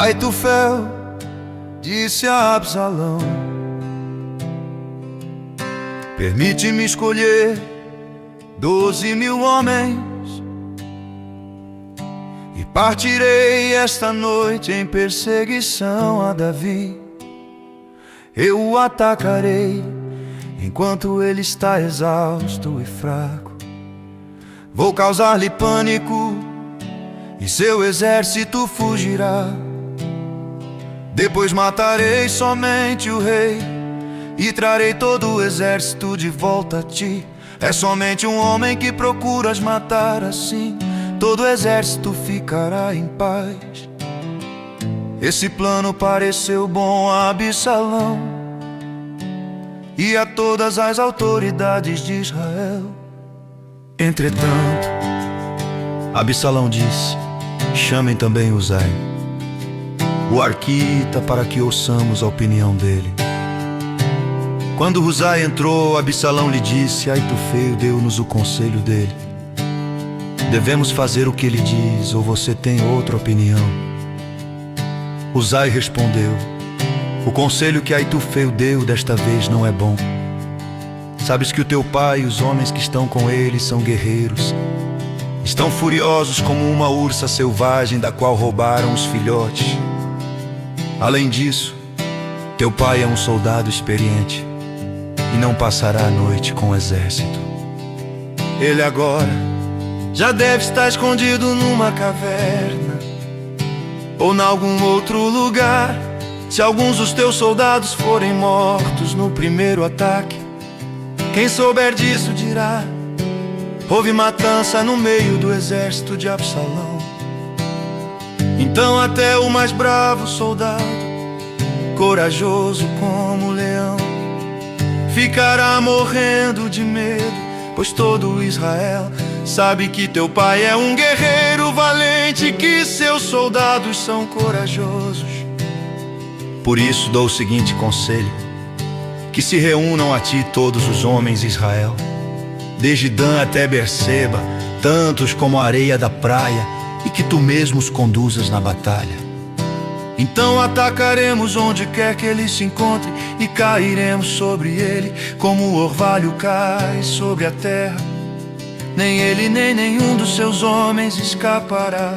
Aitofel disse a Absalão: permite-me escolher 12.000 homens e partirei esta noite em perseguição a Davi. Eu o atacarei enquanto ele está exausto e fraco. Vou causar-lhe pânico e seu exército fugirá. Depois matarei somente o rei e trarei todo o exército de volta a ti. É somente um homem que procuras matar, assim todo o exército ficará em paz. Esse plano pareceu bom a Absalão e a todas as autoridades de Israel. Entretanto, Absalão disse: chamem também Uzai, o arquita, para que ouçamos a opinião dele. Quando Uzai entrou, Absalão lhe disse: Aitofel deu-nos o conselho dele. Devemos fazer o que ele diz, ou você tem outra opinião? Uzai respondeu: o conselho que Aitofel deu desta vez não é bom. Sabes que o teu pai e os homens que estão com ele são guerreiros. Estão furiosos como uma ursa selvagem da qual roubaram os filhotes. Além disso, teu pai é um soldado experiente e não passará a noite com o exército. Ele agora já deve estar escondido numa caverna ou em algum outro lugar. Se alguns dos teus soldados forem mortos no primeiro ataque, quem souber disso dirá: houve matança no meio do exército de Absalão. Então até o mais bravo soldado, corajoso como leão, ficará morrendo de medo, pois todo Israel sabe que teu pai é um guerreiro valente, que seus soldados são corajosos. Por isso dou o seguinte conselho: que se reúnam a ti todos os homens de Israel, desde Dan até Berseba, tantos como a areia da praia, e que tu mesmo os conduzas na batalha. Então atacaremos onde quer que ele se encontre e cairemos sobre ele como o orvalho cai sobre a terra. Nem ele nem nenhum dos seus homens escapará.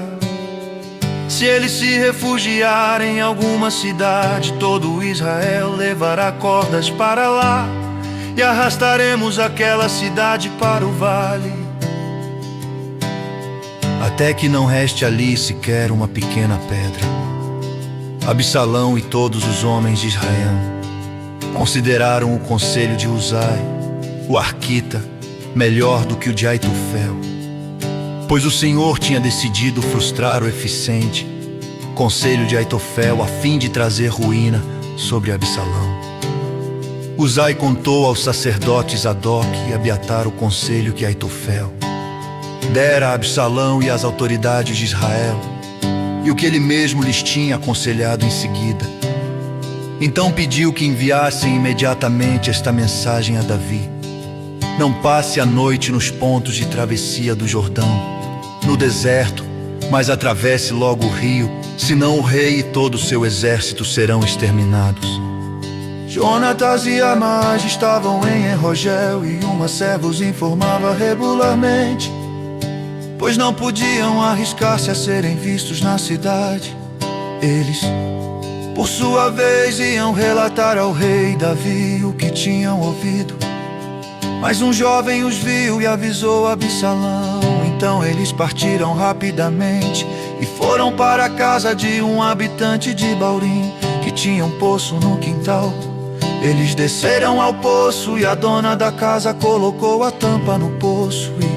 Se ele se refugiar em alguma cidade, todo Israel levará cordas para lá, e arrastaremos aquela cidade para o vale, até que não reste ali sequer uma pequena pedra. Absalão e todos os homens de Israel consideraram o conselho de Uzai, o arquita, melhor do que o de Aitofel, pois o Senhor tinha decidido frustrar o eficiente conselho de Aitofel a fim de trazer ruína sobre Absalão. Uzai contou aos sacerdotes Zadok e Abiatar o conselho que Aitofel dera a Absalão e às autoridades de Israel, e o que ele mesmo lhes tinha aconselhado em seguida. Então pediu que enviassem imediatamente esta mensagem a Davi: não passe a noite nos pontos de travessia do Jordão, no deserto, mas atravesse logo o rio, senão o rei e todo o seu exército serão exterminados. Jonatas e Amás estavam em Enrogel, e uma serva os informava regularmente, pois não podiam arriscar-se a serem vistos na cidade. Eles, por sua vez, iam relatar ao rei Davi o que tinham ouvido. Mas um jovem os viu e avisou Absalão. Então eles partiram rapidamente e foram para a casa de um habitante de Baurim, que tinha um poço no quintal. Eles desceram ao poço e a dona da casa colocou a tampa no poço e,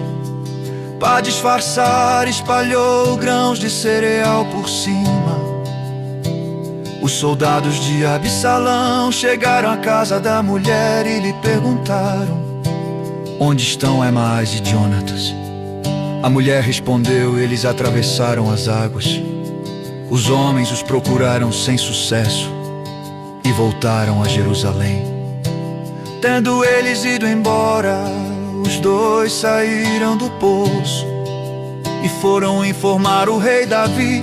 para disfarçar, espalhou grãos de cereal por cima. Os soldados de Absalão chegaram à casa da mulher e lhe perguntaram: onde estão Amás e Jonatas? A mulher respondeu: eles atravessaram as águas. Os homens os procuraram sem sucesso e voltaram a Jerusalém. Tendo eles ido embora, os dois saíram do poço e foram informar o rei Davi.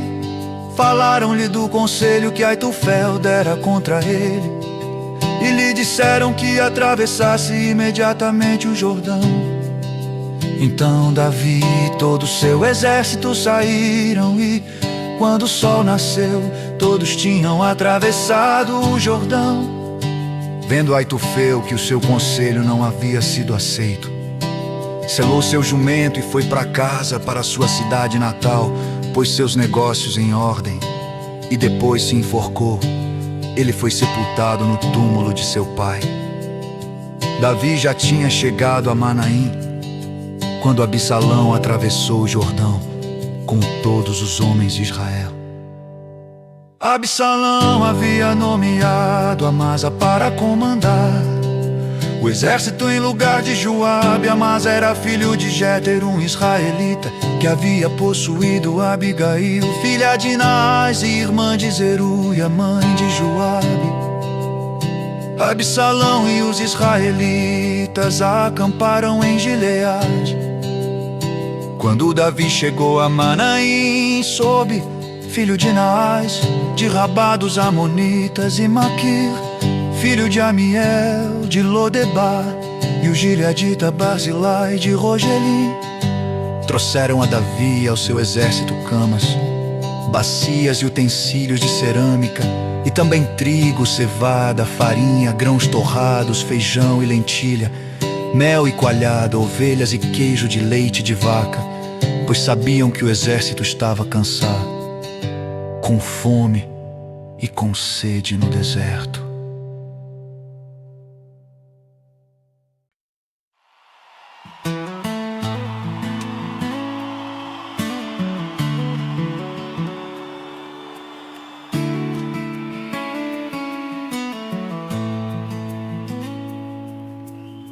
Falaram-lhe do conselho que Aitofel dera contra ele, e lhe disseram que atravessasse imediatamente o Jordão. Então Davi e todo o seu exército saíram, e quando o sol nasceu, todos tinham atravessado o Jordão. Vendo Aitofel que o seu conselho não havia sido aceito, selou seu jumento e foi para casa, para sua cidade natal, pôs seus negócios em ordem e depois se enforcou. Ele foi sepultado no túmulo de seu pai. Davi já tinha chegado a Manaim quando Absalão atravessou o Jordão com todos os homens de Israel. Absalão havia nomeado Amasa para comandar o exército em lugar de Joabe. Amasa era filho de Jéter, um israelita, que havia possuído Abigail, filha de Naás e irmã de Zeruia, mãe de Joabe. Absalão e os israelitas acamparam em Gileade. Quando Davi chegou a Manaim, soube, filho de Naás, de Rabá dos Amonitas, e Maquir, filho de Amiel, de Lodebar, e o gileadita Barzilai de Rogelim. Trouxeram a Davi e ao seu exército camas, bacias e utensílios de cerâmica, e também trigo, cevada, farinha, grãos torrados, feijão e lentilha, mel e coalhada, ovelhas e queijo de leite de vaca, pois sabiam que o exército estava cansado, com fome e com sede no deserto.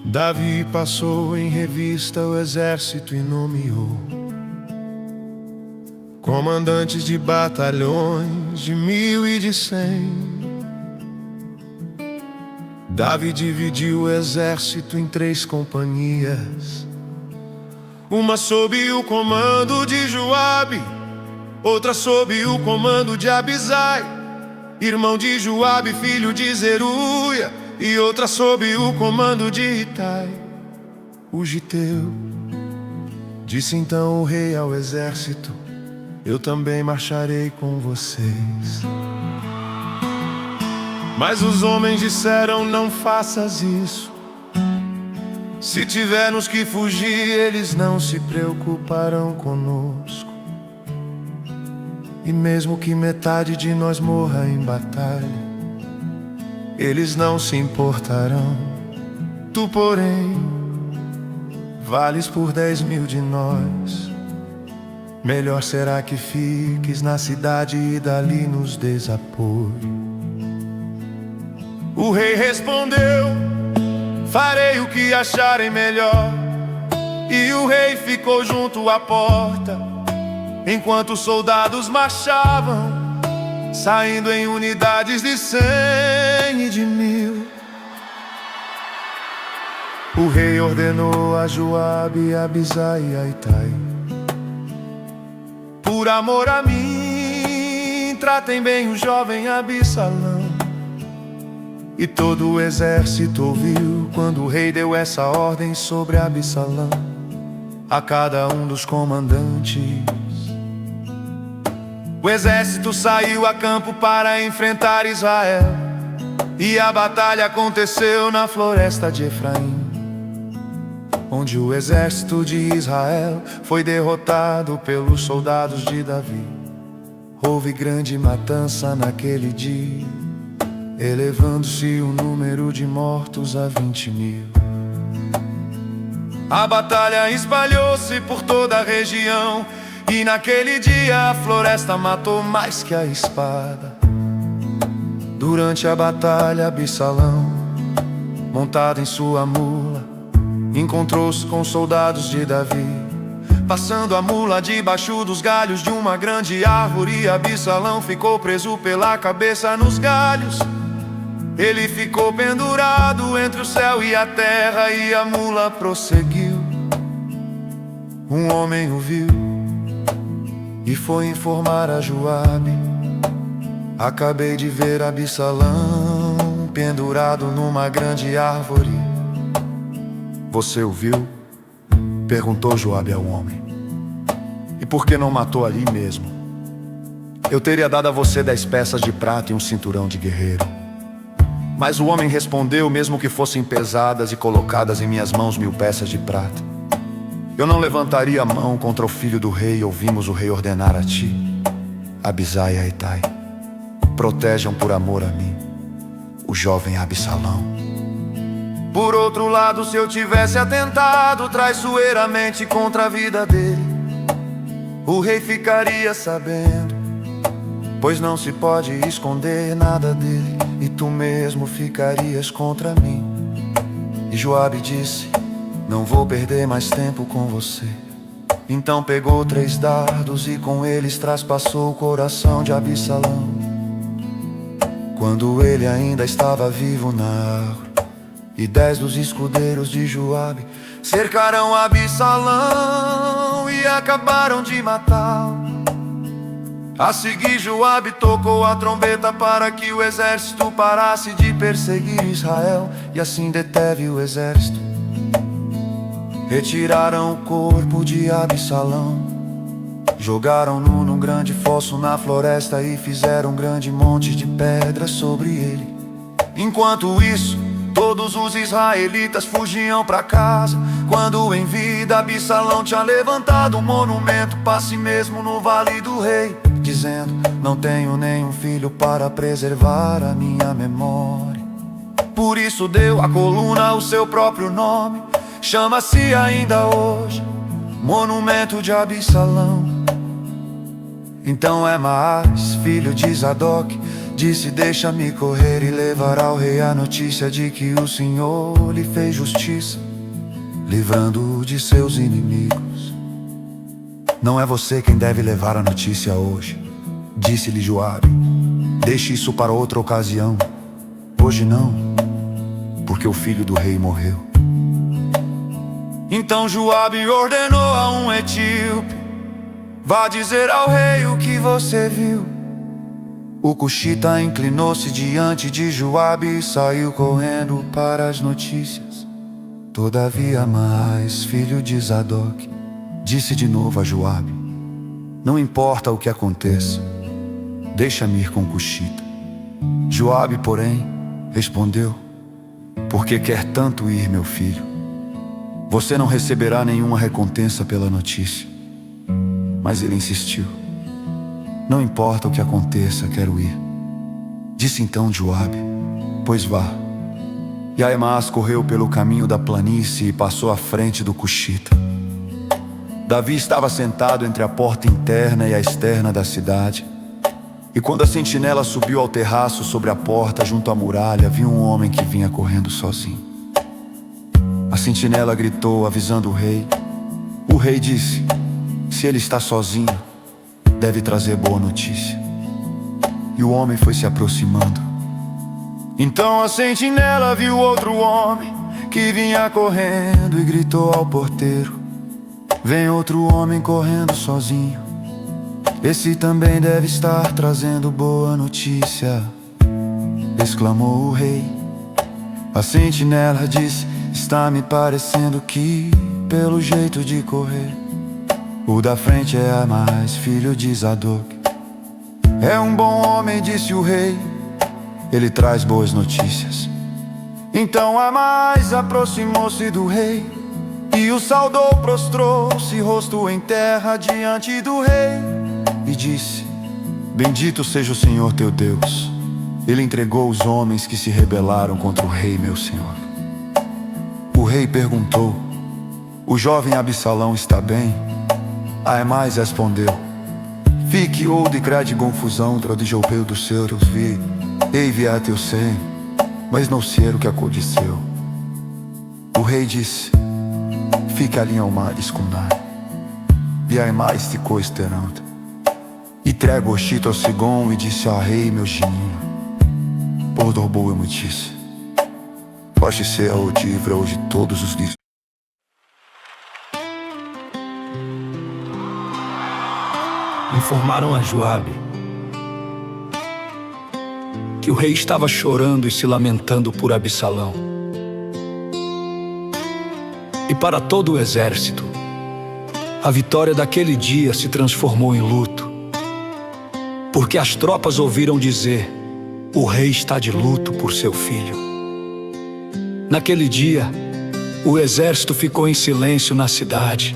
Davi passou em revista o exército e nomeou comandantes de batalhões de 1000 e de 100. Davi dividiu o exército em 3 companhias, uma sob o comando de Joabe, outra sob o comando de Abisai, irmão de Joabe, filho de Zeruia, e outra sob o comando de Itai, o giteu. Disse então o rei ao exército: eu também marcharei com vocês. Mas os homens disseram: não faças isso. Se tivermos que fugir, eles não se preocuparão conosco. E mesmo que metade de nós morra em batalha, eles não se importarão. Tu, porém, vales por 10.000 de nós. Melhor será que fiques na cidade e dali nos des apoio. O rei respondeu: farei o que acharem melhor. E o rei ficou junto à porta, enquanto os soldados marchavam, saindo em unidades de 100 e de 1000. O rei ordenou a Joabe, a Abisai e a Itai: por amor a mim, tratem bem o jovem Absalão. E todo o exército ouviu quando o rei deu essa ordem sobre Absalão a cada um dos comandantes. O exército saiu a campo para enfrentar Israel, e a batalha aconteceu na floresta de Efraim, onde o exército de Israel foi derrotado pelos soldados de Davi. Houve grande matança naquele dia, elevando-se o número de mortos a 20.000. A batalha espalhou-se por toda a região, e naquele dia a floresta matou mais que a espada. Durante a batalha, Absalão, montado em sua mula, encontrou-se com soldados de Davi, passando a mula debaixo dos galhos de uma grande árvore. E Absalão ficou preso pela cabeça nos galhos. Ele ficou pendurado entre o céu e a terra, e a mula prosseguiu. Um homem o viu e foi informar a Joabe, Acabei de ver Absalão pendurado numa grande árvore. Você o viu? Perguntou Joabe ao homem. E por que não matou ali mesmo? Eu teria dado a você 10 peças de prata e um cinturão de guerreiro. Mas o homem respondeu, mesmo que fossem pesadas e colocadas em minhas mãos 1000 peças de prata, eu não levantaria a mão contra o filho do rei. Ouvimos o rei ordenar a ti, Abisai e a Itai: protejam por amor a mim o jovem Absalão. Por outro lado, se eu tivesse atentado traiçoeiramente contra a vida dele, o rei ficaria sabendo, pois não se pode esconder nada dele, e tu mesmo ficarias contra mim. E Joabe disse: não vou perder mais tempo com você. Então pegou 3 dardos e com eles traspassou o coração de Absalão, quando ele ainda estava vivo na árvore. E 10 dos escudeiros de Joabe cercaram Absalão e acabaram de matá-lo. A seguir Joabe tocou a trombeta para que o exército parasse de perseguir Israel, e assim deteve o exército. Retiraram o corpo de Absalão, jogaram-no num grande fosso na floresta e fizeram um grande monte de pedras sobre ele. Enquanto isso, todos os israelitas fugiam para casa, quando em vida Absalão tinha levantado um monumento para si mesmo no Vale do Rei, dizendo: não tenho nenhum filho para preservar a minha memória. Por isso deu à coluna o seu próprio nome, chama-se ainda hoje Monumento de Absalão. Então Emaás, filho de Zadok, disse: deixa-me correr e levar ao rei a notícia de que o Senhor lhe fez justiça, livrando-o de seus inimigos. Não é você quem deve levar a notícia hoje, disse-lhe Joabe. Deixe isso para outra ocasião. Hoje não, porque o filho do rei morreu. Então Joabe ordenou a um etíope: vá dizer ao rei o que você viu. O cuxita inclinou-se diante de Joabe e saiu correndo para as notícias. Todavia Emaás, filho de Zadok, disse de novo a Joabe: não importa o que aconteça, deixa-me ir com o cuxita. Joabe, porém, respondeu: por que quer tanto ir, meu filho? Você não receberá nenhuma recompensa pela notícia. Mas ele insistiu: não importa o que aconteça, quero ir. Disse então Joabe: pois vá. E Emaás correu pelo caminho da planície e passou à frente do cuxita. Davi estava sentado entre a porta interna e a externa da cidade. E quando a sentinela subiu ao terraço sobre a porta junto à muralha, viu um homem que vinha correndo sozinho. A sentinela gritou, avisando o rei. O rei disse: se ele está sozinho, deve trazer boa notícia. E o homem foi se aproximando. Então a sentinela viu outro homem que vinha correndo e gritou ao porteiro: vem outro homem correndo sozinho. Esse também deve estar trazendo boa notícia, exclamou o rei. A sentinela disse: está me parecendo que, pelo jeito de correr, o da frente é Emaás, filho de Zadok. É um bom homem, disse o rei, ele traz boas notícias. Então Emaás aproximou-se do rei e o saudou, prostrou-se, rosto em terra diante do rei, e disse: bendito seja o Senhor teu Deus, ele entregou os homens que se rebelaram contra o rei meu senhor. O rei perguntou: o jovem Absalão está bem? Emaás respondeu: fique ou de grande confusão, tradijou pelo dos seus vi, ei via teu sem, mas não sei o que aconteceu. O rei disse: fica ali ao mar escondar. E Emaás ficou esperando. E trego o chito ao Sigon e disse ao rei, meu geninho, por dar boa notícia. Pode ser a odivra hoje todos os dias. Informaram a Joabe: que o rei estava chorando e se lamentando por Absalão. E para todo o exército, a vitória daquele dia se transformou em luto, porque as tropas ouviram dizer: o rei está de luto por seu filho. Naquele dia, o exército ficou em silêncio na cidade,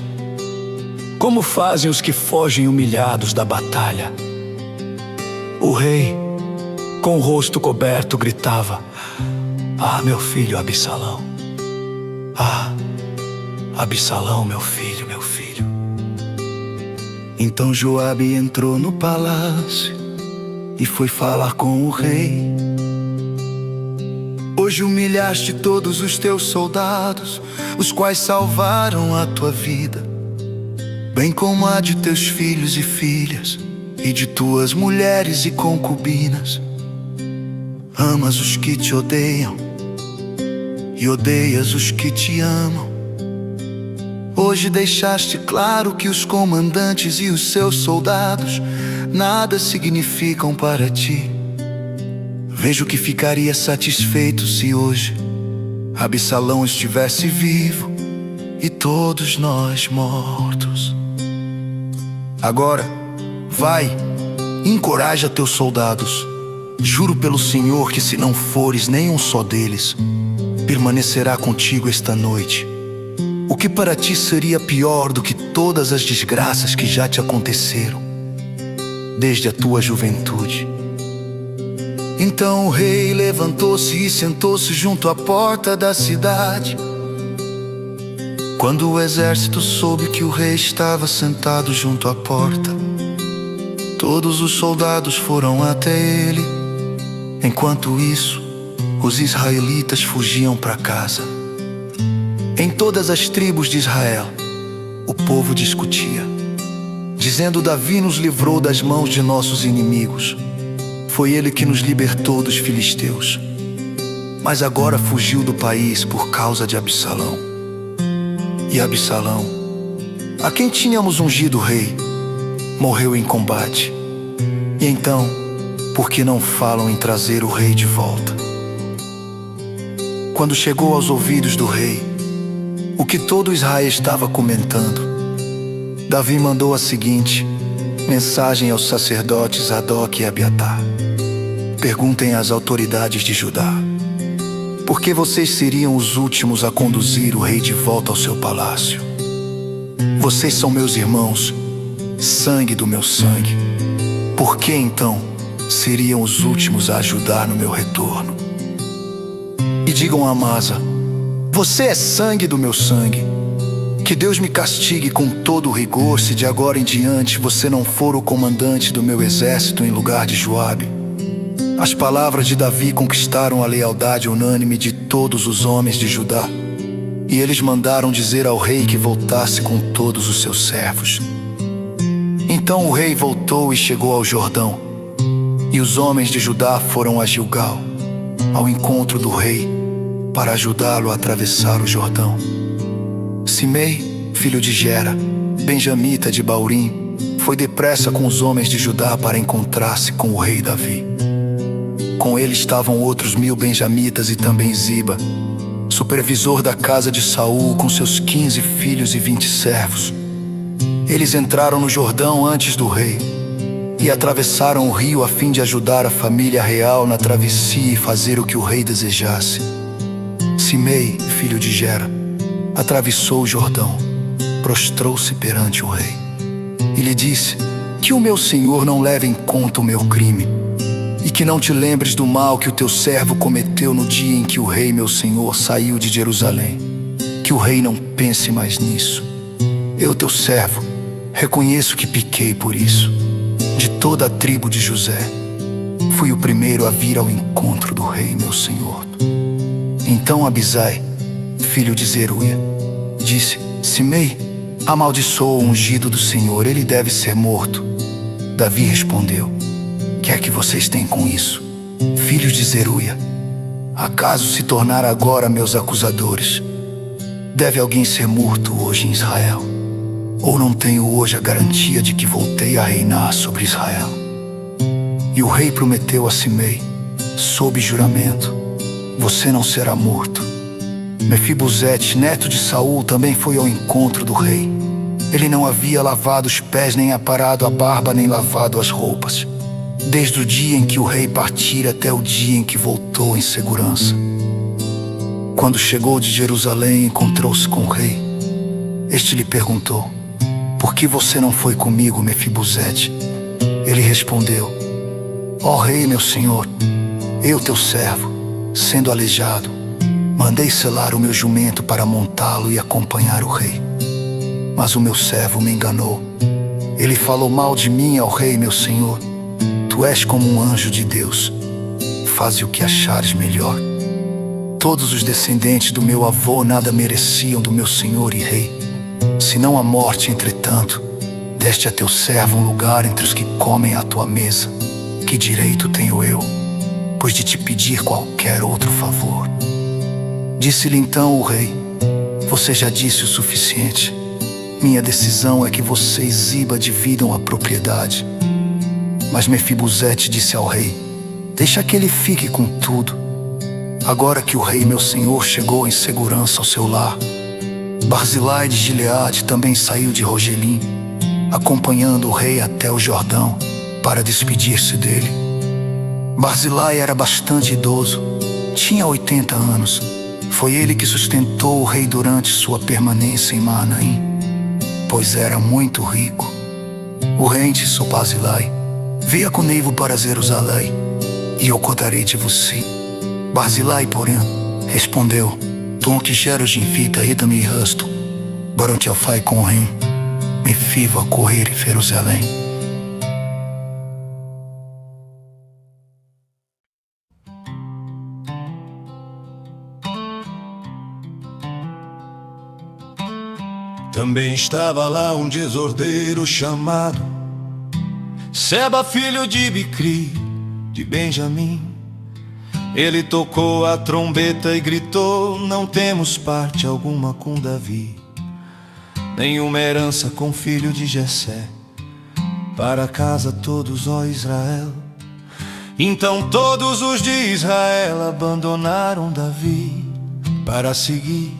como fazem os que fogem humilhados da batalha. O rei, com o rosto coberto, gritava: ah, meu filho Absalão! Ah, Absalão, meu filho, meu filho! Então Joabe entrou no palácio e foi falar com o rei. Hoje humilhaste todos os teus soldados, os quais salvaram a tua vida, bem como a de teus filhos e filhas, e de tuas mulheres e concubinas. Amas os que te odeiam e odeias os que te amam. Hoje deixaste claro que os comandantes e os seus soldados nada significam para ti. Vejo que ficaria satisfeito se hoje Absalão estivesse vivo e todos nós mortos. Agora, vai, encoraja teus soldados. Juro pelo Senhor que se não fores nenhum só deles, permanecerá contigo esta noite. O que para ti seria pior do que todas as desgraças que já te aconteceram desde a tua juventude. Então o rei levantou-se e sentou-se junto à porta da cidade. Quando o exército soube que o rei estava sentado junto à porta, todos os soldados foram até ele. Enquanto isso, os israelitas fugiam para casa. Em todas as tribos de Israel, o povo discutia, dizendo: Davi nos livrou das mãos de nossos inimigos. Foi ele que nos libertou dos filisteus. Mas agora fugiu do país por causa de Absalão. E Absalão, a quem tínhamos ungido rei, morreu em combate. E então, por que não falam em trazer o rei de volta? Quando chegou aos ouvidos do rei o que todo Israel estava comentando, Davi mandou a seguinte mensagem aos sacerdotes Zadok e Abiatar: perguntem às autoridades de Judá, por que vocês seriam os últimos a conduzir o rei de volta ao seu palácio? Vocês são meus irmãos, sangue do meu sangue. Por que então seriam os últimos a ajudar no meu retorno? E digam a Amasa: você é sangue do meu sangue. Que Deus me castigue com todo o rigor se de agora em diante você não for o comandante do meu exército em lugar de Joabe. As palavras de Davi conquistaram a lealdade unânime de todos os homens de Judá, e eles mandaram dizer ao rei que voltasse com todos os seus servos. Então o rei voltou e chegou ao Jordão, e os homens de Judá foram a Gilgal, ao encontro do rei, para ajudá-lo a atravessar o Jordão. Simei, filho de Gera, benjamita de Baurim, foi depressa com os homens de Judá para encontrar-se com o rei Davi. Com ele estavam outros 1000 benjamitas e também Ziba, supervisor da casa de Saul, com seus 15 filhos e 20 servos. Eles entraram no Jordão antes do rei e atravessaram o rio a fim de ajudar a família real na travessia e fazer o que o rei desejasse. Simei, filho de Gera, atravessou o Jordão, prostrou-se perante o rei e lhe disse: que o meu senhor não leve em conta o meu crime, e que não te lembres do mal que o teu servo cometeu no dia em que o rei meu senhor saiu de Jerusalém. Que o rei não pense mais nisso. Eu, teu servo, reconheço que pequei por isso. De toda a tribo de José, fui o primeiro a vir ao encontro do rei meu senhor. Então Abisai, filho de Zeruia, disse: Simei amaldiçoou o ungido do Senhor, ele deve ser morto. Davi respondeu: que é que vocês têm com isso, filhos de Zeruia? Acaso se tornar agora meus acusadores? Deve alguém ser morto hoje em Israel? Ou não tenho hoje a garantia de que voltei a reinar sobre Israel? E o rei prometeu a Simei: sob juramento, você não será morto. Mefibosete, neto de Saul, também foi ao encontro do rei. Ele não havia lavado os pés, nem aparado a barba, nem lavado as roupas, desde o dia em que o rei partira até o dia em que voltou em segurança. Quando chegou de Jerusalém, encontrou-se com o rei. Este lhe perguntou: por que você não foi comigo, Mefibosete? Ele respondeu: ó rei, meu senhor, eu, teu servo, sendo aleijado, mandei selar o meu jumento para montá-lo e acompanhar o rei. Mas o meu servo me enganou. Ele falou mal de mim ao rei, meu senhor. Tu és como um anjo de Deus. Faze o que achares melhor. Todos os descendentes do meu avô nada mereciam do meu senhor e rei, senão a morte. Entretanto, deste a teu servo um lugar entre os que comem à tua mesa. Que direito tenho eu, pois de te pedir qualquer outro favor? Disse-lhe então o rei: você já disse o suficiente. Minha decisão é que você e Ziba dividam a propriedade. Mas Mefibosete disse ao rei: deixa que ele fique com tudo. Agora que o rei meu senhor chegou em segurança ao seu lar, Barzilai de Gileade também saiu de Rogelim, acompanhando o rei até o Jordão para despedir-se dele. Barzilai era bastante idoso, tinha 80 anos. Foi ele que sustentou o rei durante sua permanência em Maanaim, pois era muito rico. O rei disse a Barzilai: via comigo para Jerusalém, e eu contarei de você. Barzilai, porém, respondeu: tu não quiseres de fita e me rasto, barante ao fai com o rei, me fiva a correr em Jerusalém. Também estava lá um desordeiro chamado Seba, filho de Bicri, de Benjamim. Ele tocou a trombeta e gritou: não temos parte alguma com Davi, nenhuma herança com filho de Jessé, para casa todos, ó Israel. Então todos os de Israel abandonaram Davi para seguir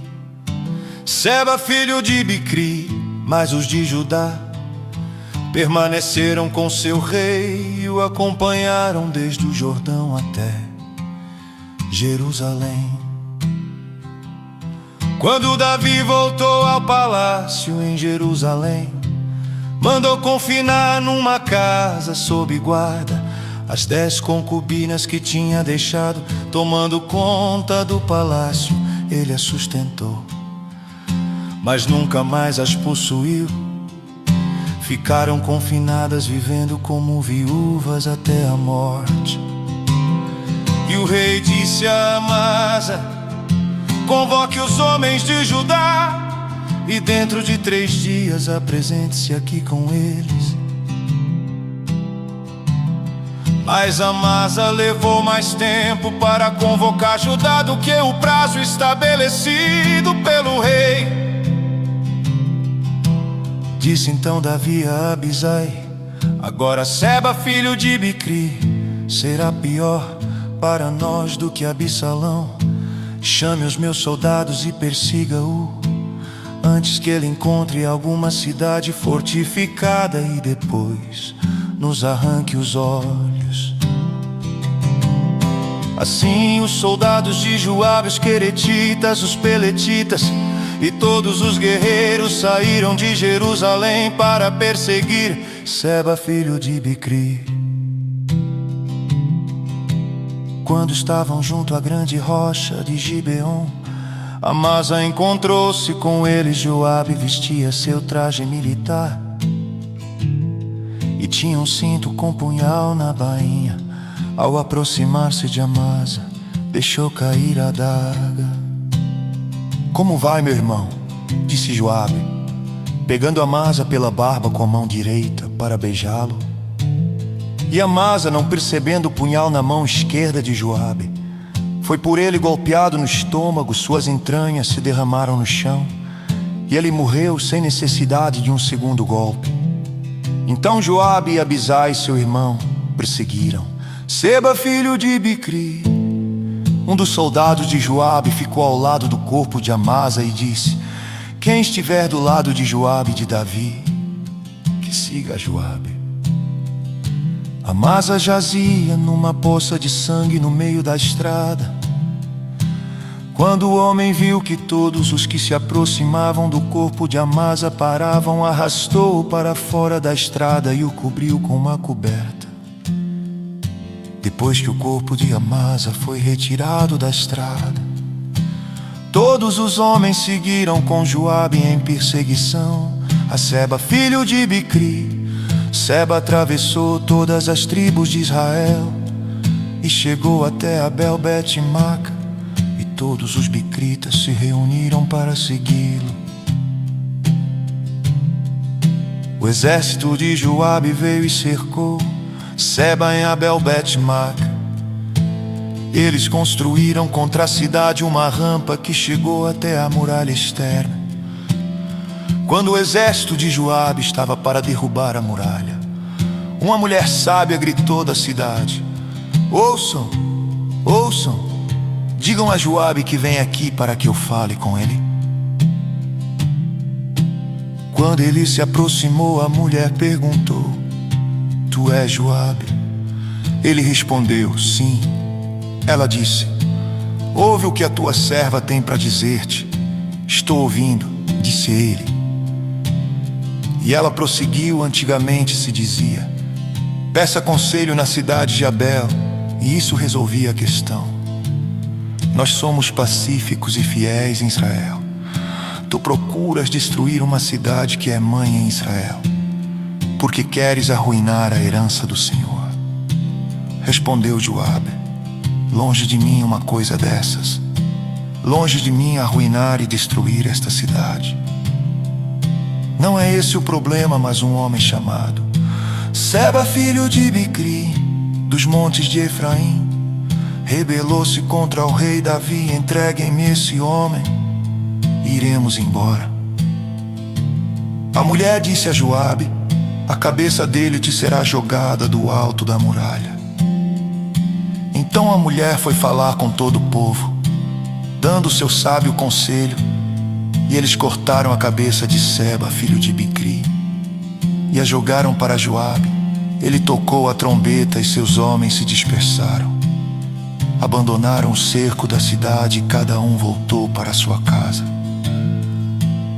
Seba, filho de Bicri. Mas os de Judá permaneceram com seu rei e o acompanharam desde o Jordão até Jerusalém. Quando Davi voltou ao palácio em Jerusalém, mandou confinar numa casa sob guarda as 10 concubinas que tinha deixado. Tomando conta do palácio, ele as sustentou, mas nunca mais as possuiu. Ficaram confinadas, vivendo como viúvas até a morte. E o rei disse a Amasa: convoque os homens de Judá, e dentro de 3 dias apresente-se aqui com eles. Mas Amasa levou mais tempo para convocar Judá do que o prazo estabelecido pelo rei. Disse então Davi a Abisai: agora Seba, filho de Bicri, será pior para nós do que Absalão. Chame os meus soldados e persiga-o, antes que ele encontre alguma cidade fortificada, e depois nos arranque os olhos. Assim os soldados de Joabe, os queretitas, os peletitas e todos os guerreiros saíram de Jerusalém para perseguir Seba, filho de Bicri. Quando estavam junto à grande rocha de Gibeon, Amasa encontrou-se com eles. Joabe vestia seu traje militar e tinha um cinto com punhal na bainha. Ao aproximar-se de Amasa, deixou cair a adaga. Como vai, meu irmão? Disse Joabe, pegando Amasa pela barba com a mão direita para beijá-lo. E Amasa, não percebendo o punhal na mão esquerda de Joabe, foi por ele golpeado no estômago. Suas entranhas se derramaram no chão e ele morreu sem necessidade de um segundo golpe. Então Joabe e Abisai, seu irmão, perseguiram, Seba, filho de Bicri, um dos soldados de Joabe, ficou ao lado do corpo de Amasa e disse: quem estiver do lado de Joabe e de Davi, que siga Joabe. Amasa jazia numa poça de sangue no meio da estrada. Quando o homem viu que todos os que se aproximavam do corpo de Amasa paravam, arrastou-o para fora da estrada e o cobriu com uma coberta. Depois que o corpo de Amasa foi retirado da estrada, todos os homens seguiram com Joabe em perseguição a Seba, filho de Bicri. Seba atravessou todas as tribos de Israel e chegou até Abel-Bet-Maca, e todos os bicritas se reuniram para segui-lo. O exército de Joabe veio e cercou Seba em Abel-Bet-Maca. Eles construíram contra a cidade uma rampa que chegou até a muralha externa. Quando o exército de Joabe estava para derrubar a muralha, uma mulher sábia gritou da cidade: ouçam, ouçam, digam a Joabe que vem aqui para que eu fale com ele. Quando ele se aproximou, a mulher perguntou: tu és Joabe? Ele respondeu: sim. Ela disse: ouve o que a tua serva tem para dizer-te. Estou ouvindo, disse ele. E ela prosseguiu: antigamente se dizia: peça conselho na cidade de Abel, e isso resolvia a questão. Nós somos pacíficos e fiéis em Israel. Tu procuras destruir uma cidade que é mãe em Israel, porque queres arruinar a herança do Senhor. Respondeu Joabe: longe de mim uma coisa dessas. Longe de mim arruinar e destruir esta cidade. Não é esse o problema, mas um homem chamado Seba, filho de Bicri, dos montes de Efraim, rebelou-se contra o rei Davi. Entreguem-me esse homem, iremos embora. A mulher disse a Joabe: a cabeça dele te será jogada do alto da muralha. Então a mulher foi falar com todo o povo, dando o seu sábio conselho, e eles cortaram a cabeça de Seba, filho de Bicri, e a jogaram para Joabe. Ele tocou a trombeta e seus homens se dispersaram. Abandonaram o cerco da cidade e cada um voltou para sua casa.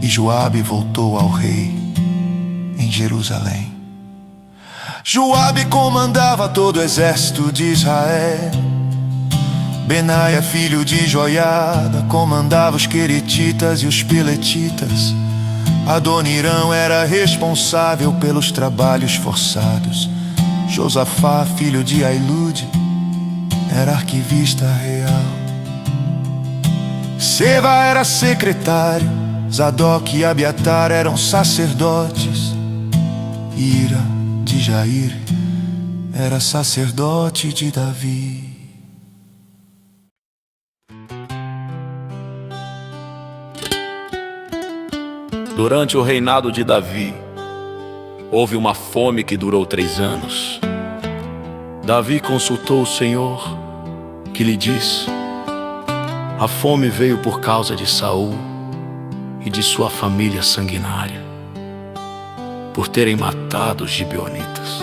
E Joabe voltou ao rei em Jerusalém. Joabe comandava todo o exército de Israel. Benaia, filho de Joiada, comandava os queretitas e os peletitas. Adonirão era responsável pelos trabalhos forçados. Josafá, filho de Ailude, era arquivista real. Seba era secretário, Zadok e Abiatar eram sacerdotes. Ira de Jair era sacerdote de Davi. Durante o reinado de Davi, houve uma fome que durou 3 anos. Davi consultou o Senhor, que lhe disse: a fome veio por causa de Saul e de sua família sanguinária, por terem matado os gibeonitas.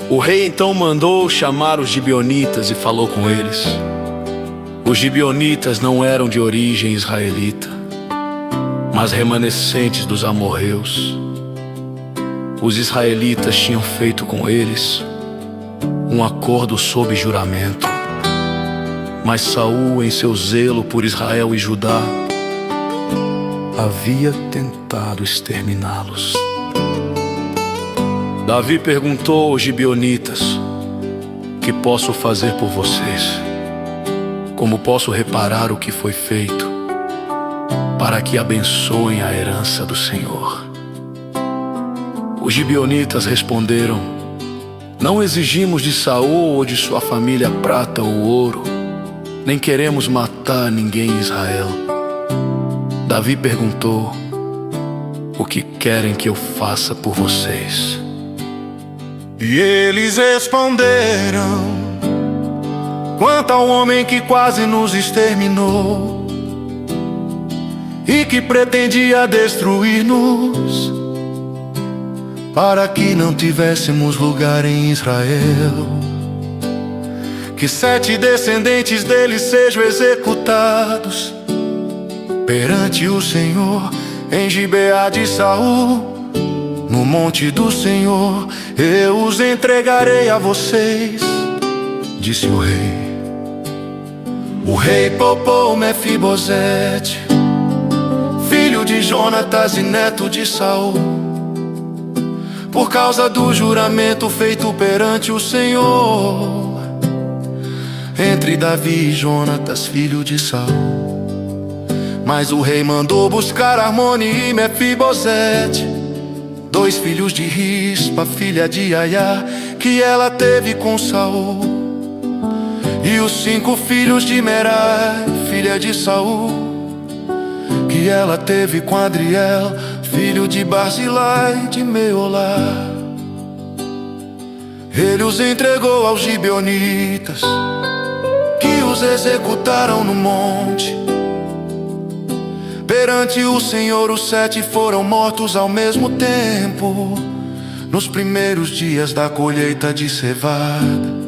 O rei então mandou chamar os gibeonitas e falou com eles. Os gibeonitas não eram de origem israelita, mas remanescentes dos amorreus. Os israelitas tinham feito com eles um acordo sob juramento, mas Saul, em seu zelo por Israel e Judá, havia tentado exterminá-los. Davi perguntou aos gibeonitas: que posso fazer por vocês? Como posso reparar o que foi feito, para que abençoem a herança do Senhor? Os gibeonitas responderam: não exigimos de Saul ou de sua família prata ou ouro, nem queremos matar ninguém em Israel. Davi perguntou: o que querem que eu faça por vocês? E eles responderam: quanto ao homem que quase nos exterminou e que pretendia destruir-nos, para que não tivéssemos lugar em Israel, que 7 descendentes dele sejam executados perante o Senhor em Gibeá de Saul. No monte do Senhor eu os entregarei a vocês, disse o rei. O rei poupou Mefibosete, filho de Jonatas e neto de Saul, por causa do juramento feito perante o Senhor entre Davi e Jonatas, filho de Saul. Mas o rei mandou buscar Armone e Mefibosete, 2 filhos de Rispa, filha de Aiá, que ela teve com Saul, e os 5 filhos de Merai, filha de Saul, que ela teve com Adriel, filho de Barzilai de Meolá. Ele os entregou aos gibeonitas, que os executaram no monte. Perante o Senhor os 7 foram mortos ao mesmo tempo, nos primeiros dias da colheita de cevada.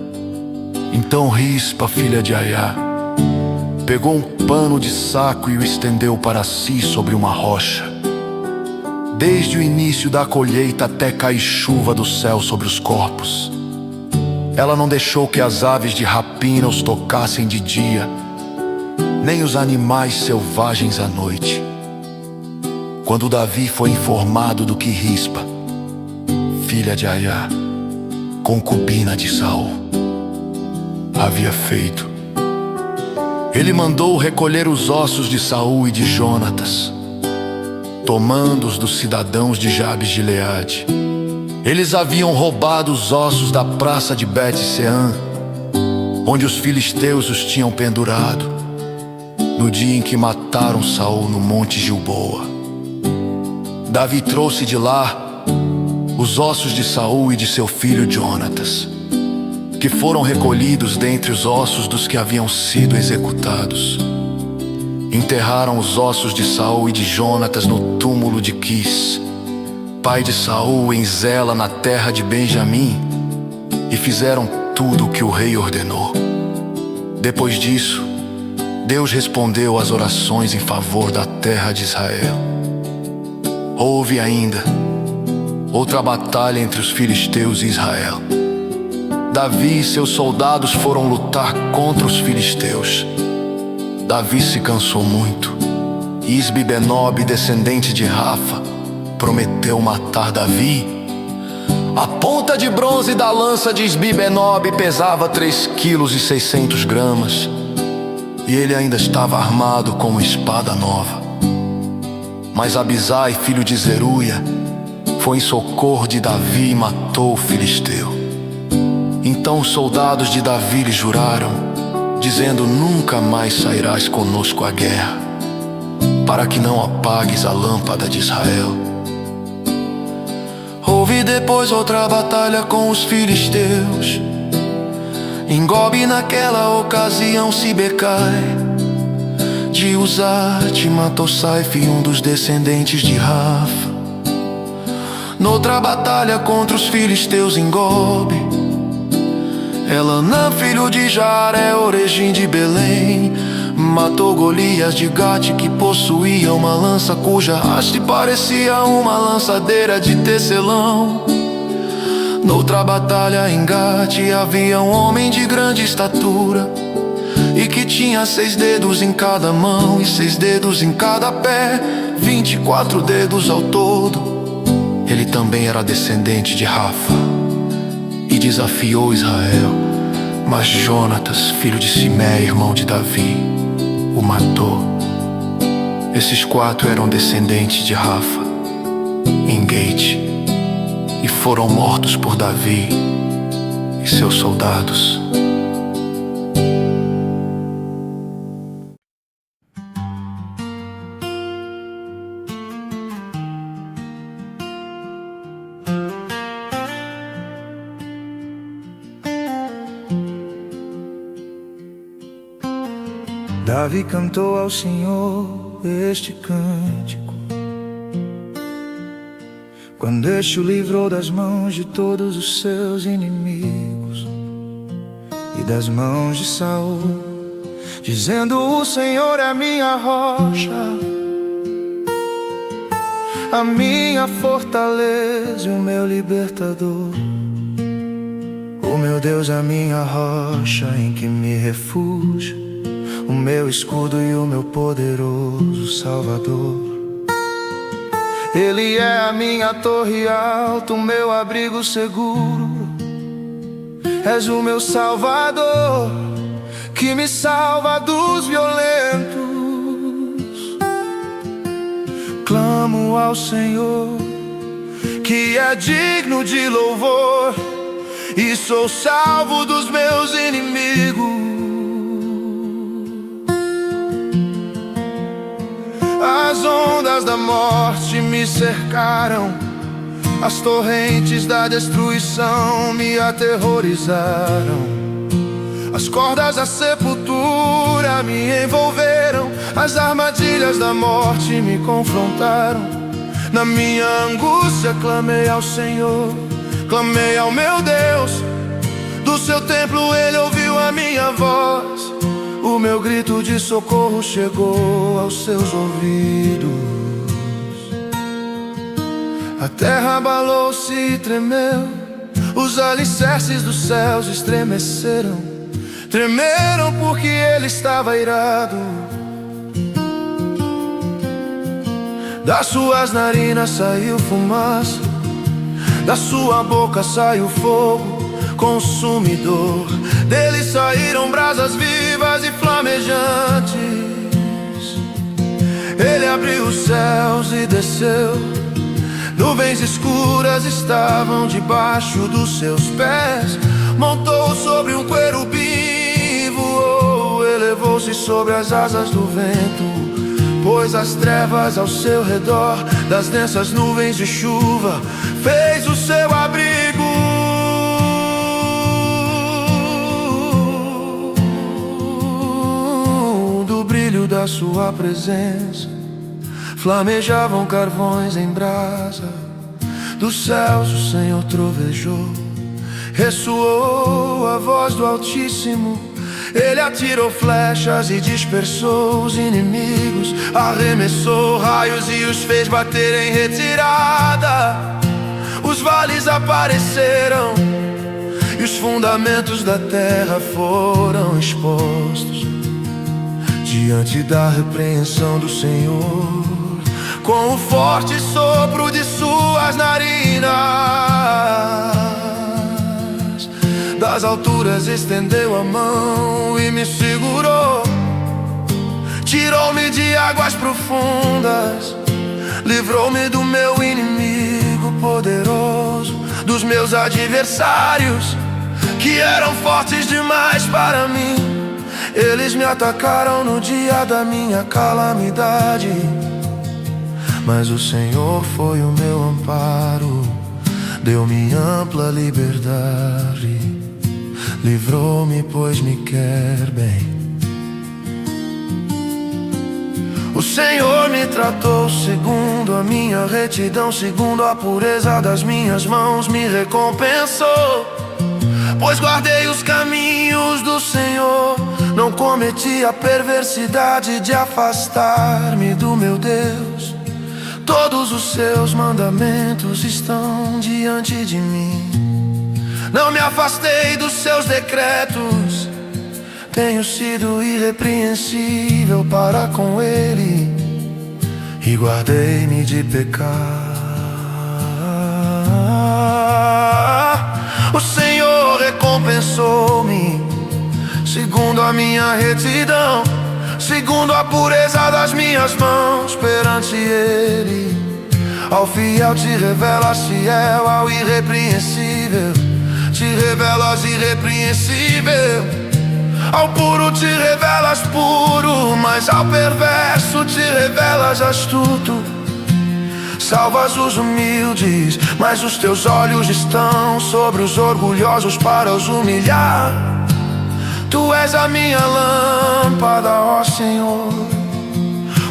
Então Rispa, filha de Aiá, pegou um pano de saco e o estendeu para si sobre uma rocha. Desde o início da colheita até cair chuva do céu sobre os corpos, ela não deixou que as aves de rapina os tocassem de dia, nem os animais selvagens à noite. Quando Davi foi informado do que Rispa, filha de Aiá, concubina de Saul, havia feito, ele mandou recolher os ossos de Saul e de Jonatas, tomando-os dos cidadãos de Jabes de Gileade. Eles haviam roubado os ossos da praça de Bet-Seã, onde os filisteus os tinham pendurado, no dia em que mataram Saul no monte Gilboa. Davi trouxe de lá os ossos de Saul e de seu filho Jonatas, que foram recolhidos dentre os ossos dos que haviam sido executados. Enterraram os ossos de Saul e de Jonatas no túmulo de Quis, pai de Saul, em Zela, na terra de Benjamim, e fizeram tudo o que o rei ordenou. Depois disso, Deus respondeu às orações em favor da terra de Israel. Houve ainda outra batalha entre os filisteus e Israel. Davi e seus soldados foram lutar contra os filisteus. Davi se cansou muito. Isbi-Benob, descendente de Rafa, prometeu matar Davi. A ponta de bronze da lança de Isbi-Benob pesava 3,6 kg, e ele ainda estava armado com uma espada nova. Mas Abisai, filho de Zeruia, foi em socorro de Davi e matou o filisteu. Então os soldados de Davi lhe juraram, dizendo: nunca mais sairás conosco à guerra, para que não apagues a lâmpada de Israel. Houve depois outra batalha com os filisteus. Em Gobe naquela ocasião Sibecai de Uzate matou Saif, um dos descendentes de Rafa. Noutra batalha contra os filisteus em Gobe, Elanã, filho de Jaré, origem de Belém, matou Golias de Gate, que possuía uma lança cuja haste parecia uma lançadeira de tecelão. Noutra batalha em Gate havia um homem de grande estatura, e que tinha 6 dedos em cada mão e 6 dedos em cada pé, 24 dedos ao todo. Ele também era descendente de Rafa e desafiou Israel, mas Jonatas, filho de Simé, irmão de Davi, o matou. Esses 4 eram descendentes de Rafa em Gate e foram mortos por Davi e seus soldados. Davi cantou ao Senhor este cântico, quando este o livrou das mãos de todos os seus inimigos e das mãos de Saul, dizendo: o Senhor é a minha rocha, a minha fortaleza e o meu libertador. O meu Deus é a minha rocha em que me refúgio, o meu escudo e o meu poderoso Salvador. Ele é a minha torre alta, o meu abrigo seguro. És o meu Salvador, que me salva dos violentos. Clamo ao Senhor, que é digno de louvor, e sou salvo dos meus inimigos. As ondas da morte me cercaram, as torrentes da destruição me aterrorizaram. As cordas da sepultura me envolveram, as armadilhas da morte me confrontaram. Na minha angústia clamei ao Senhor, clamei ao meu Deus. Do seu templo ele ouviu a minha voz, o meu grito de socorro chegou aos seus ouvidos. A terra abalou-se e tremeu, os alicerces dos céus estremeceram. Tremeram porque ele estava irado. Das suas narinas saiu fumaça, da sua boca saiu fogo consumidor. Dele saíram brasas vivas e flamejantes. Ele abriu os céus e desceu, nuvens escuras estavam debaixo dos seus pés. Montou sobre um querubim, voou, elevou-se sobre as asas do vento. Pôs as trevas ao seu redor, das densas nuvens de chuva fez o seu abrigo. Do brilho da sua presença flamejavam carvões em brasa. Dos céus o Senhor trovejou, ressoou a voz do Altíssimo. Ele atirou flechas e dispersou os inimigos, arremessou raios e os fez bater em retirada. Os vales apareceram e os fundamentos da terra foram expostos diante da repreensão do Senhor. Com o forte sopro de suas narinas, das alturas estendeu a mão e me segurou. Tirou-me de águas profundas, livrou-me do meu inimigo poderoso, dos meus adversários que eram fortes demais para mim. Eles me atacaram no dia da minha calamidade, mas o Senhor foi o meu amparo, deu-me ampla liberdade, livrou-me pois me quer bem. O Senhor me tratou segundo a minha retidão, segundo a pureza das minhas mãos me recompensou. Pois guardei os caminhos do Senhor, não cometi a perversidade de afastar-me do meu Deus. Todos os seus mandamentos estão diante de mim. Não me afastei dos seus decretos, tenho sido irrepreensível para com ele e guardei-me de pecar. O Senhor recompensou-me segundo a minha retidão, segundo a pureza das minhas mãos perante ele. Ao fiel te revelas fiel, ao irrepreensível te revelas irrepreensível. Ao puro te revelas puro, mas ao perverso te revelas astuto. Salvas os humildes, mas os teus olhos estão sobre os orgulhosos para os humilhar. Tu és a minha lâmpada, ó Senhor.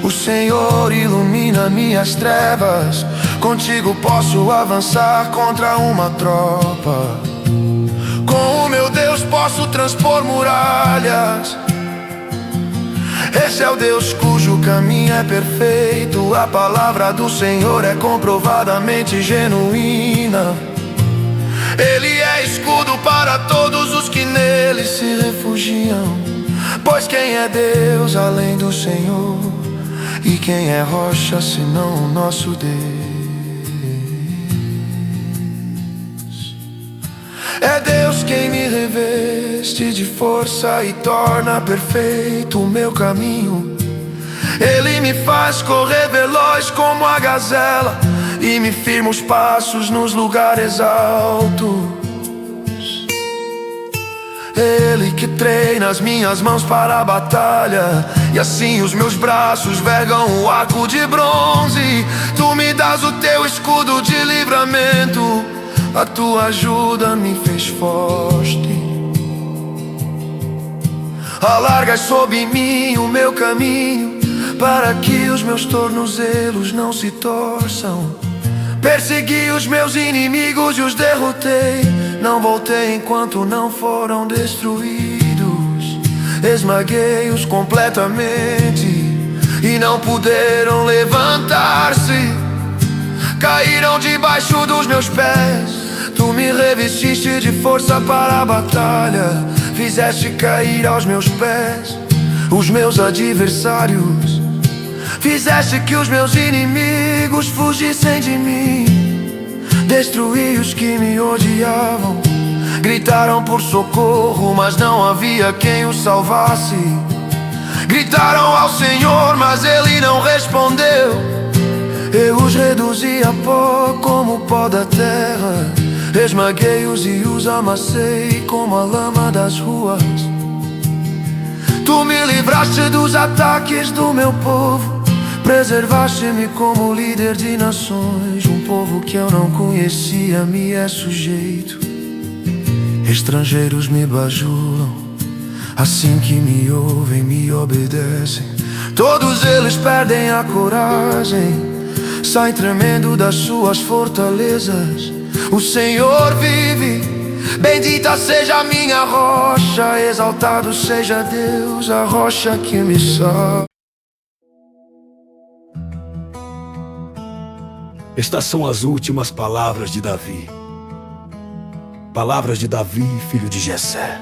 O Senhor ilumina minhas trevas. Contigo posso avançar contra uma tropa. Com o meu Deus posso transpor muralhas. Esse é o Deus cujo caminho é perfeito. A palavra do Senhor é comprovadamente genuína. Ele é escudo para todos os que nele se refugiam. Pois quem é Deus além do Senhor? E quem é rocha senão o nosso Deus? É Deus quem me reveste de força e torna perfeito o meu caminho. Ele me faz correr veloz como a gazela e me firma os passos nos lugares altos. Ele que treina as minhas mãos para a batalha, e assim os meus braços vergam o arco de bronze. Tu me dás o teu escudo de livramento, a tua ajuda me fez forte. Alargas sob mim o meu caminho, para que os meus tornozelos não se torçam. Persegui os meus inimigos e os derrotei. Não voltei enquanto não foram destruídos. Esmaguei-os completamente e não puderam levantar-se. Caíram debaixo dos meus pés. Tu me revestiste de força para a batalha. Fizeste cair aos meus pés os meus adversários. Fizeste que os meus inimigos fugissem de mim. Destruí os que me odiavam. Gritaram por socorro, mas não havia quem os salvasse. Gritaram ao Senhor, mas Ele não respondeu. Eu os reduzi a pó como o pó da terra. Esmaguei-os e os amassei como a lama das ruas. Tu me livraste dos ataques do meu povo. Preservaste-me como líder de nações. Um povo que eu não conhecia me é sujeito. Estrangeiros me bajulam, assim que me ouvem, me obedecem. Todos eles perdem a coragem, saem tremendo das suas fortalezas. O Senhor vive, bendita seja a minha rocha. Exaltado seja Deus, a rocha que me salva. Estas são as últimas palavras de Davi. Palavras de Davi, filho de Jessé.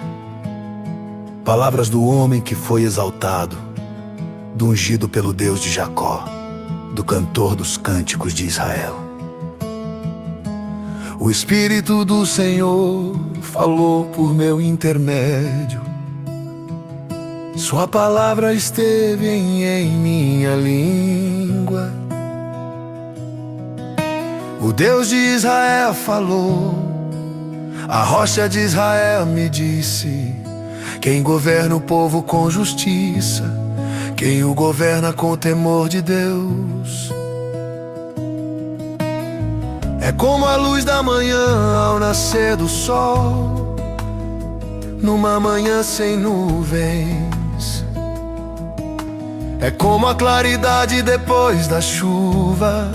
Palavras do homem que foi exaltado, do ungido pelo Deus de Jacó, do cantor dos cânticos de Israel. O Espírito do Senhor falou por meu intermédio. Sua palavra esteve em minha língua. O Deus de Israel falou, a rocha de Israel me disse: quem governa o povo com justiça, quem o governa com temor de Deus. É como a luz da manhã ao nascer do sol, numa manhã sem nuvens. É como a claridade depois da chuva,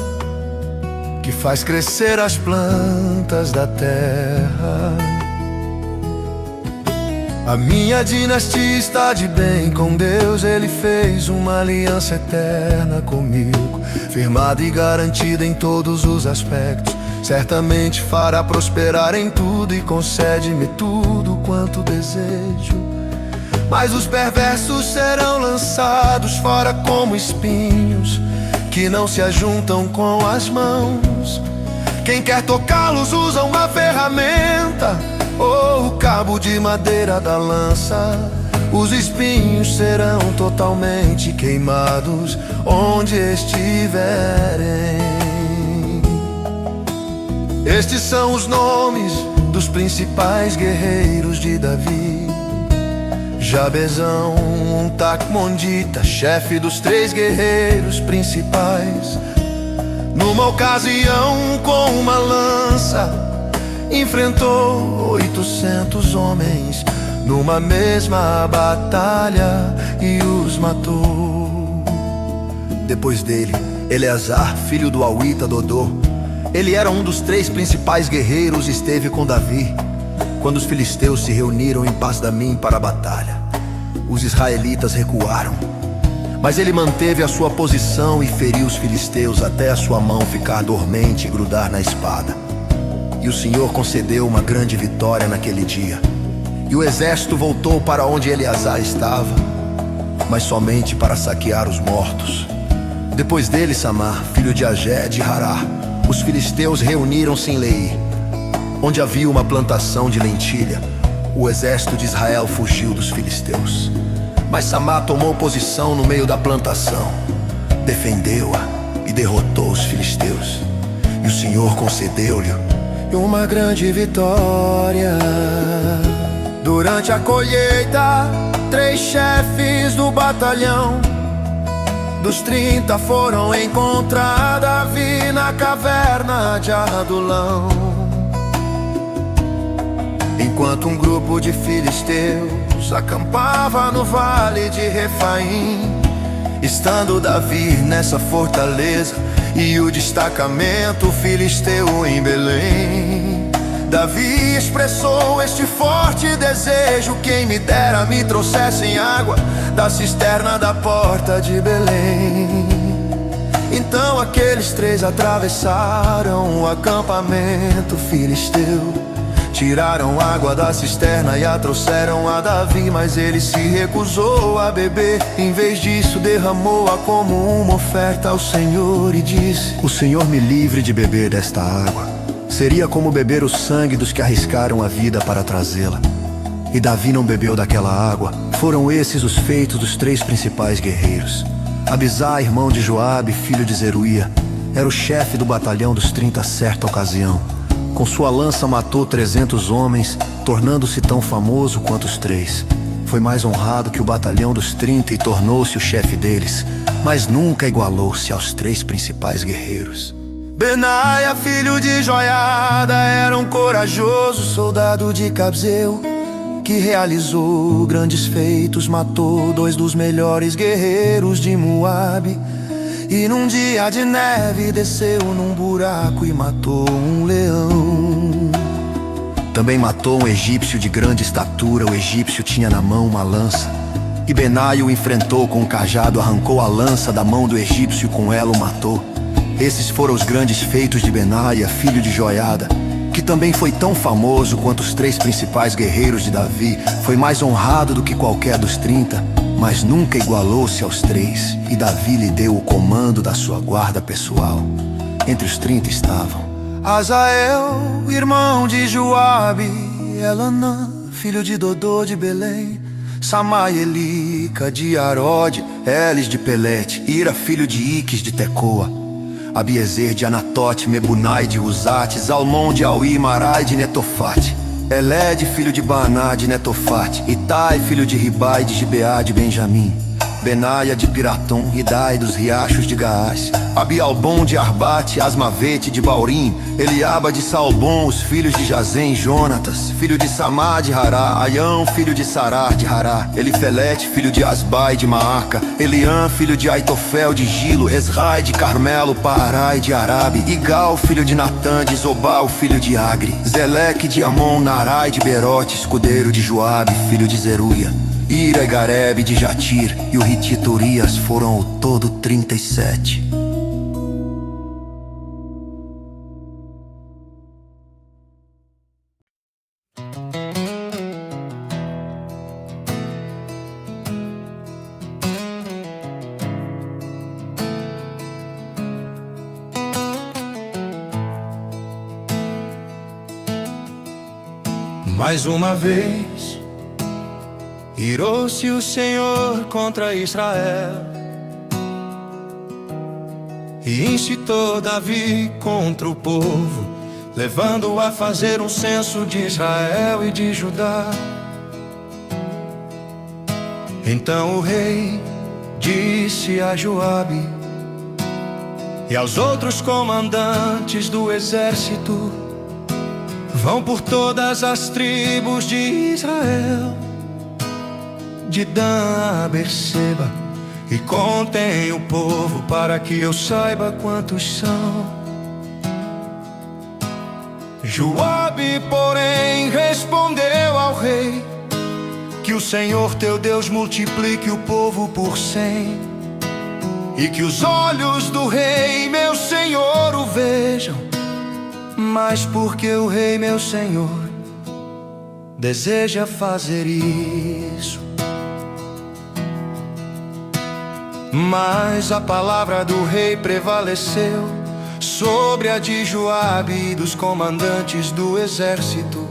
que faz crescer as plantas da terra. A minha dinastia está de bem com Deus. Ele fez uma aliança eterna comigo, firmada e garantida em todos os aspectos. Certamente fará prosperar em tudo e concede-me tudo quanto desejo. Mas os perversos serão lançados fora como espinhos, que não se ajuntam com as mãos. Quem quer tocá-los usa uma ferramenta ou o cabo de madeira da lança. Os espinhos serão totalmente queimados onde estiverem. Estes são os nomes dos principais guerreiros de Davi: Jabezão, Tacmondita, chefe dos 3 guerreiros principais. Numa ocasião, com uma lança, enfrentou 800 homens. numa mesma batalha e os matou. Depois dele, Eleazar, filho do Auita Dodô. Ele era um dos 3 principais guerreiros e esteve com Davi quando os filisteus se reuniram em Pas-damim para a batalha. Os israelitas recuaram, mas ele manteve a sua posição e feriu os filisteus até a sua mão ficar dormente e grudar na espada. E o Senhor concedeu uma grande vitória naquele dia. E o exército voltou para onde Eleazar estava, mas somente para saquear os mortos. Depois dele, Samar, filho de Agé de Hará, os filisteus reuniram-se em Leí, onde havia uma plantação de lentilha. O exército de Israel fugiu dos filisteus, mas Samar tomou posição no meio da plantação, defendeu-a e derrotou os filisteus. E o Senhor concedeu-lhe uma grande vitória. Durante a colheita, 3 chefes do batalhão dos 30 foram encontrar Davi na caverna de Adulão. Enquanto um grupo de filisteus acampava no vale de Refaim, estando Davi nessa fortaleza e o destacamento filisteu em Belém, Davi expressou este forte desejo: quem me dera me trouxessem água da cisterna da porta de Belém. Então aqueles 3 atravessaram o acampamento filisteu, tiraram água da cisterna e a trouxeram a Davi, mas ele se recusou a beber. Em vez disso, derramou-a como uma oferta ao Senhor e disse: O Senhor me livre de beber desta água. Seria como beber o sangue dos que arriscaram a vida para trazê-la. E Davi não bebeu daquela água. Foram esses os feitos dos 3 principais guerreiros. Abisai, irmão de Joabe, filho de Zeruia, era o chefe do batalhão dos 30 certa ocasião. Com sua lança matou 300 homens, tornando-se tão famoso quanto os 3. Foi mais honrado que o batalhão dos 30 e tornou-se o chefe deles, mas nunca igualou-se aos 3 principais guerreiros. Benaia, filho de Joiada, era um corajoso soldado de Cabzeu, que realizou grandes feitos, matou 2 dos melhores guerreiros de Moabe. E num dia de neve desceu num buraco e matou um leão. Também matou um egípcio de grande estatura. O egípcio tinha na mão uma lança, e Benaia o enfrentou com um cajado, arrancou a lança da mão do egípcio e com ela o matou. Esses foram os grandes feitos de Benaia, filho de Joiada, que também foi tão famoso quanto os 3 principais guerreiros de Davi. Foi mais honrado do que qualquer dos 30, mas nunca igualou-se aos 3, e Davi lhe deu o comando da sua guarda pessoal. Entre os 30 estavam Azael, irmão de Joabe, Elanã, filho de Dodô de Belém, Samai, Elica de Arode, Elis de Pelete, Ira, filho de Iques de Tecoa, Abiezer de Anatote, Mebunai de Uzate, Zalmon de Auí, Marai de Netofate, Elede, filho de Baná de Netofate, Itai, filho de Ribai de Gibeá de Benjamim, Benaia de Piratom, Idai dos riachos de Gaás, Abialbom de Arbate, Asmavete de Baurim, Eliaba de Salbom, os filhos de Jazem, Jonatas, filho de Samá de Hará, Aião, filho de Sarar de Hará, Elifelete, filho de Asbai de Maaca, Eliã, filho de Aitofel de Gilo, Esrai de Carmelo, Paarai de Arabe, Igal, filho de Natã de Zobal, filho de Agri, Zeleque de Amon, Narai de Berote, escudeiro de Joabe, filho de Zeruia, Ira e Garebe de Jatir, e o Hitita Urias, foram ao todo 37. Mais uma vez irou-se o Senhor contra Israel e incitou Davi contra o povo, levando-o a fazer um censo de Israel e de Judá. Então o rei disse a Joabe e aos outros comandantes do exército: vão por todas as tribos de Israel de Dan a Berseba, e contém o povo para que eu saiba quantos são. Joabe, porém, respondeu ao rei: que o Senhor teu Deus multiplique o povo por 100, e que os olhos do rei, meu senhor, o vejam. Mas porque o rei, meu senhor, deseja fazer isso? Mas a palavra do rei prevaleceu sobre a de Joabe e dos comandantes do exército.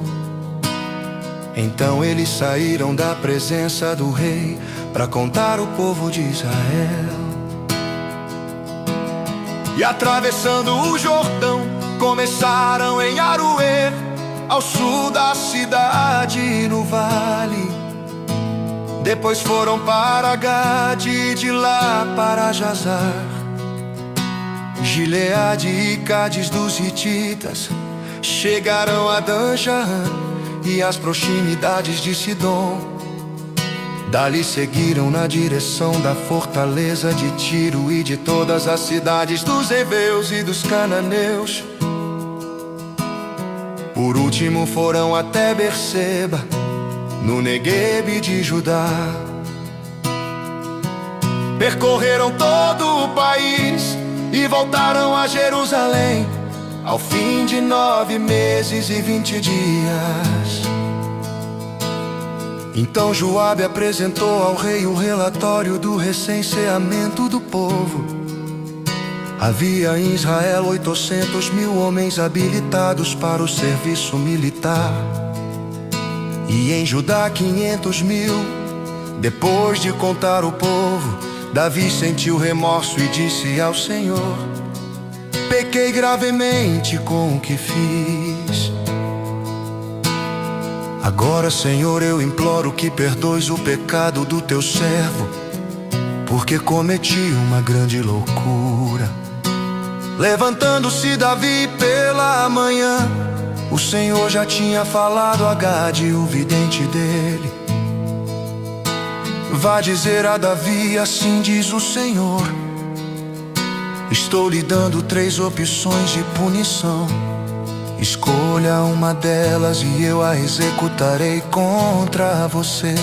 Então eles saíram da presença do rei para contar o povo de Israel. E atravessando o Jordão, começaram em Aroer, ao sul da cidade no vale. Depois foram para Gade e de lá para Jazar, Gileade e Cádiz dos Hititas. Chegaram a Dan-Jaã e as proximidades de Sidom. Dali seguiram na direção da fortaleza de Tiro e de todas as cidades dos heveus e dos cananeus. Por último foram até Berseba, no Neguebe de Judá. Percorreram todo o país e voltaram a Jerusalém ao fim de 9 meses e 20 dias. Então Joabe apresentou ao rei o relatório do recenseamento do povo. Havia em Israel 800.000 homens habilitados para o serviço militar, e em Judá 500.000. Depois de contar o povo, Davi sentiu remorso e disse ao Senhor: pequei gravemente com o que fiz. Agora, Senhor, eu imploro que perdoes o pecado do teu servo, porque cometi uma grande loucura. Levantando-se Davi pela manhã, o Senhor já tinha falado a Gade, o vidente dele: vá dizer a Davi, assim diz o Senhor: estou lhe dando 3 opções de punição. Escolha uma delas e eu a executarei contra você.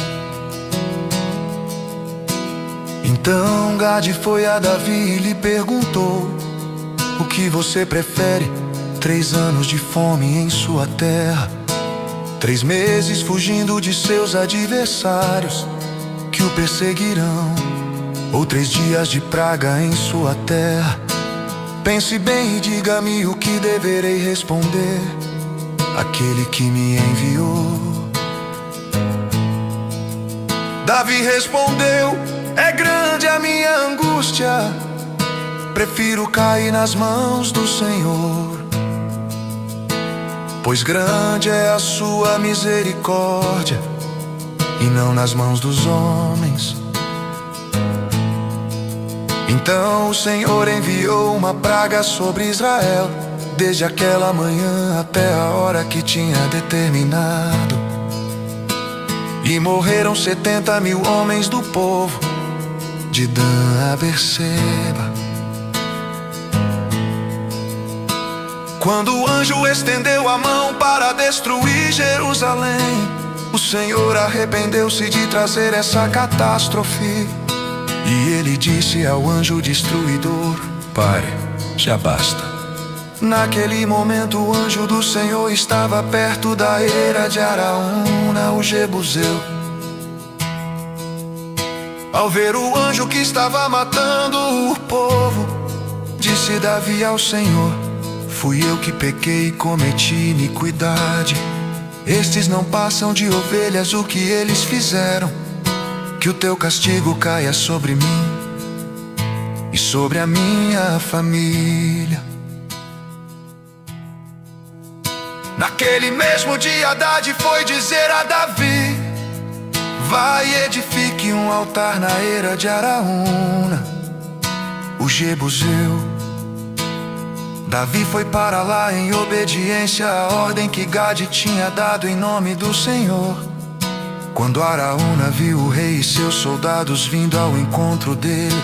Então Gade foi a Davi e lhe perguntou: o que você prefere? 3 anos de fome em sua terra, 3 meses fugindo de seus adversários que o perseguirão, ou 3 dias de praga em sua terra? Pense bem e diga-me o que deverei responder àquele que me enviou. Davi respondeu: é grande a minha angústia, prefiro cair nas mãos do Senhor, pois grande é a sua misericórdia e não nas mãos dos homens. Então o Senhor enviou uma praga sobre Israel, desde aquela manhã até a hora que tinha determinado, e morreram 70.000 homens do povo, de Dan a Berseba. Quando o anjo estendeu a mão para destruir Jerusalém, o Senhor arrependeu-se de trazer essa catástrofe. E ele disse ao anjo destruidor: pare, já basta. Naquele momento o anjo do Senhor estava perto da eira de Araúna, o Jebuseu. Ao ver o anjo que estava matando o povo, disse Davi ao Senhor: fui eu que pequei e cometi iniquidade. Estes não passam de ovelhas, o que eles fizeram? Que o teu castigo caia sobre mim e sobre a minha família. Naquele mesmo dia Haddad foi dizer a Davi: vai e edifique um altar na eira de Araúna, o Jebuseu. Davi foi para lá em obediência à ordem que Gade tinha dado em nome do Senhor. Quando Araúna viu o rei e seus soldados vindo ao encontro dele,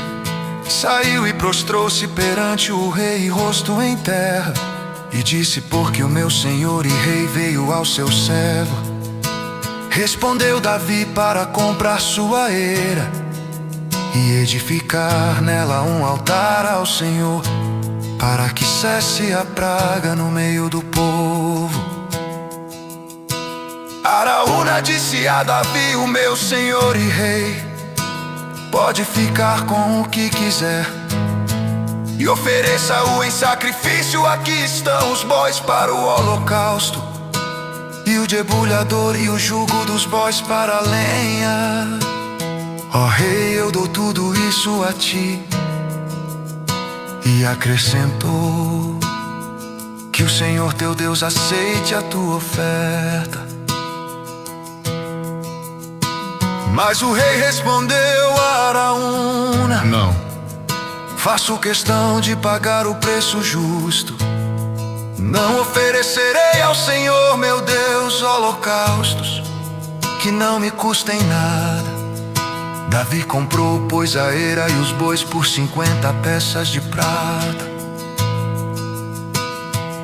saiu e prostrou-se perante o rei, rosto em terra, e disse: porque o meu senhor e rei veio ao seu servo. Respondeu Davi para comprar sua eira e edificar nela um altar ao Senhor, para que cesse a praga no meio do povo. Araúna disse a Davi: o meu senhor e rei pode ficar com o que quiser, e ofereça-o em sacrifício. Aqui estão os bois para o holocausto, e o debulhador e o jugo dos bois para a lenha. Ó rei, eu dou tudo isso a ti. E acrescentou: que o Senhor teu Deus aceite a tua oferta. Mas o rei respondeu a Araúna: Não. faço questão de pagar o preço justo. Não oferecerei ao Senhor meu Deus holocaustos que não me custem nada. Davi comprou, pois, a eira e os bois por 50 peças de prata.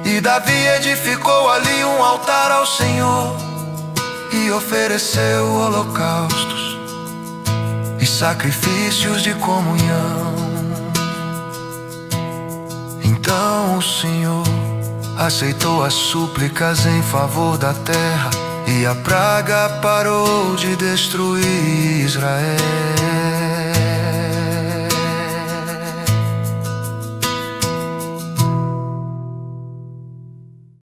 E Davi edificou ali um altar ao Senhor e ofereceu holocaustos e sacrifícios de comunhão. Então o Senhor aceitou as súplicas em favor da terra, e a praga parou de destruir Israel.